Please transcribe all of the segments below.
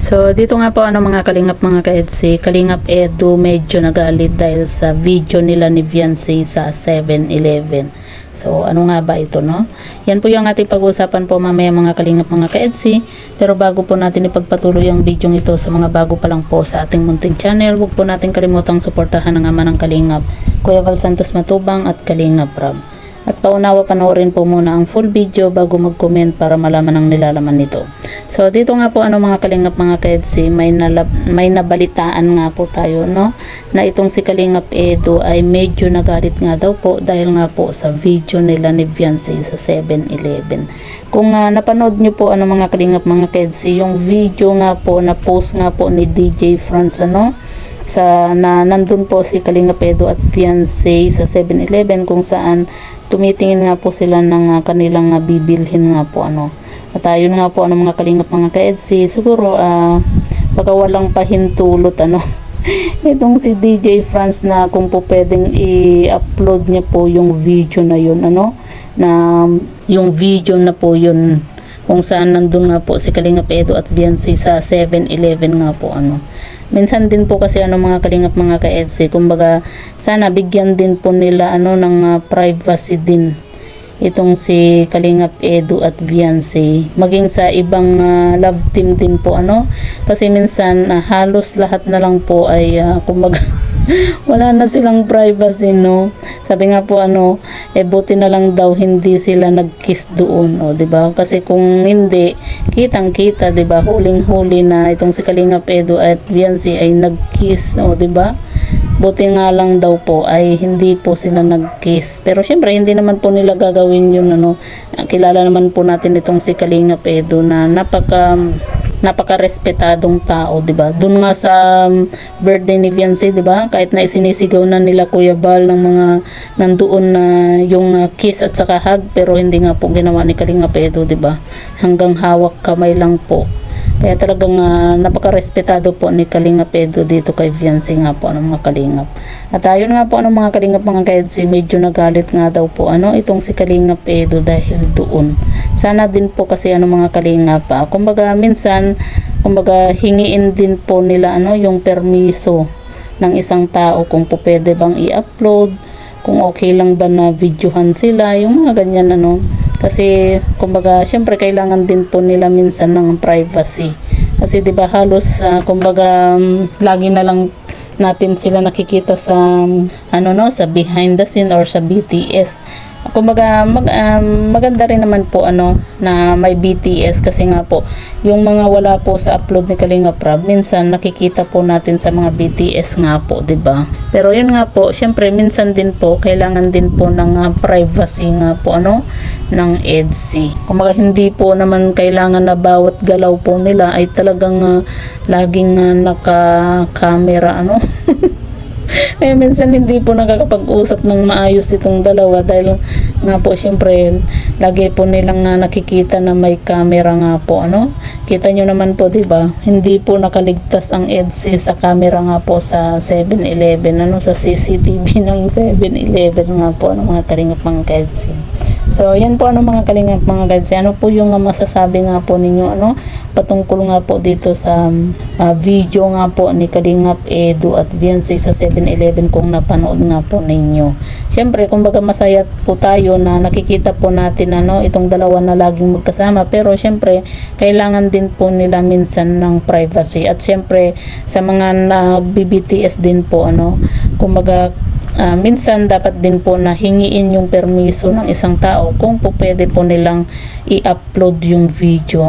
So, dito nga po mga kalingap mga ka-EDC, Kalingap Edu medyo nagalit dahil sa video nila ni Viancy sa 7-Eleven. So, ano nga ba ito, no? Yan po yung ating pag-uusapan po mamaya mga kalingap mga ka-EDC. Pero bago po natin ipagpatuloy ang video ito sa mga bago pa lang po sa ating munting channel, huwag po natin kalimutang suportahan ang ama ng Kalingap, Kuya Val Santos Matubang at Kalingap Rab. At paunawa panoorin po muna ang full video bago mag-comment para malaman ang nilalaman nito. So dito nga po mga kalingap mga ka-EDC, may nabalitaan nga po tayo, no, na itong si Kalingap Edu ay medyo nagalit nga daw po dahil nga po sa video nila ni Viancy sa 7-Eleven. Kung napanood nyo po mga kalingap mga ka-EDC, yung video nga po na post nga po ni DJ Franz na nandun po si Kalingap Edu at Viancy sa 7-Eleven kung saan tumitingin nga po sila ng kanilang bibilhin nga po At ayun nga po mga kalingap mga ka-EDC, siguro baka walang pahintulot itong si DJ Franz na kung po pwedeng i-upload niya po yung video na yun na yung video na po yun kung saan nandun nga po si Kalingap Edu at Viancy sa 7-Eleven nga po Minsan din po kasi mga kalingap mga ka-EDC, kumbaga sana bigyan din po nila ng privacy din itong si Kalingap Edu at Viancy, maging sa ibang love team din po kasi minsan halos lahat na lang po ay kumbaga wala na silang privacy, no. Sabi nga po buti na lang daw hindi sila nag-kiss doon, di ba? Kasi kung hindi, kitang-kita, di ba? Huling-huli na itong si Kalingap Edu at Viancy ay nag-kiss, di ba? Buti nga lang daw po ay hindi po sila nag-kiss. Pero syempre hindi naman po nila gagawin yun Kilala naman po natin itong si Kalingap Edu na napaka-respetadong tao, di ba? Doon nga sa birthday ni Viancy, di ba? Kahit na isinisigaw na nila Kuya Val ng mga nandoon na yung kiss at saka hug, pero hindi nga po ginawa ni Kalingap Edu, di ba? Hanggang hawak kamay lang po. Kaya talagang napaka-respetado po ni Kalingap Edu dito kay Viancy nga po mga kalingap. At ayun nga po mga kalingap mga ka-EDC, medyo nagalit nga daw po itong si Kalingap Edu dahil doon. Sana din po kasi mga kalingap kumbaga minsan hingiin din po nila yung permiso ng isang tao kung po pwede bang i-upload, kung okay lang ba na videohan sila, yung mga ganyan kasi kumbaga syempre kailangan din po nila minsan ng privacy kasi di ba halos lagi na lang natin sila nakikita sa sa behind the scene or sa BTS. Kumbaga maganda rin naman po na may BTS kasi nga po yung mga wala po sa upload ni Kalingap Rab minsan nakikita po natin sa mga BTS nga po, di ba? Pero yun nga po, syempre minsan din po kailangan din po ng privacy nga po ng EDC. Kumbaga hindi po naman kailangan na bawat galaw po nila ay talagang laging naka-camera Kaya minsan hindi po nakakapag-usap ng maayos itong dalawa dahil nga po syempre lagi po nilang nakikita na may camera nga po Kita nyo naman po, di ba? Hindi po nakaligtas ang EDC sa camera nga po sa 7-Eleven sa CCTV ng 7-Eleven nga po mga kalingap mga ka-EDC. So yan po mga kalingap mga ka-EDC, ano po yung masasabi nga po ninyo patungkol nga po dito sa video nga po ni Kalingap Edu at Viancy sa 7-Eleven kung napanood nga po ninyo. Syempre kumbaga masaya po tayo na nakikita po natin itong dalawa na laging magkasama, pero syempre kailangan din po nila minsan ng privacy at syempre sa mga nag-BTS din po kumbaga minsan dapat din po na hingiin yung permiso ng isang tao kung po pwede po nilang i-upload yung video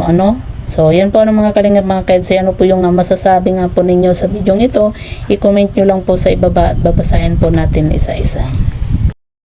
So yan po mga kalingap mga ka-EDC, ano po yung masasabi nga po ninyo sa video ito, i-comment nyo lang po sa ibaba at babasahin po natin isa-isa.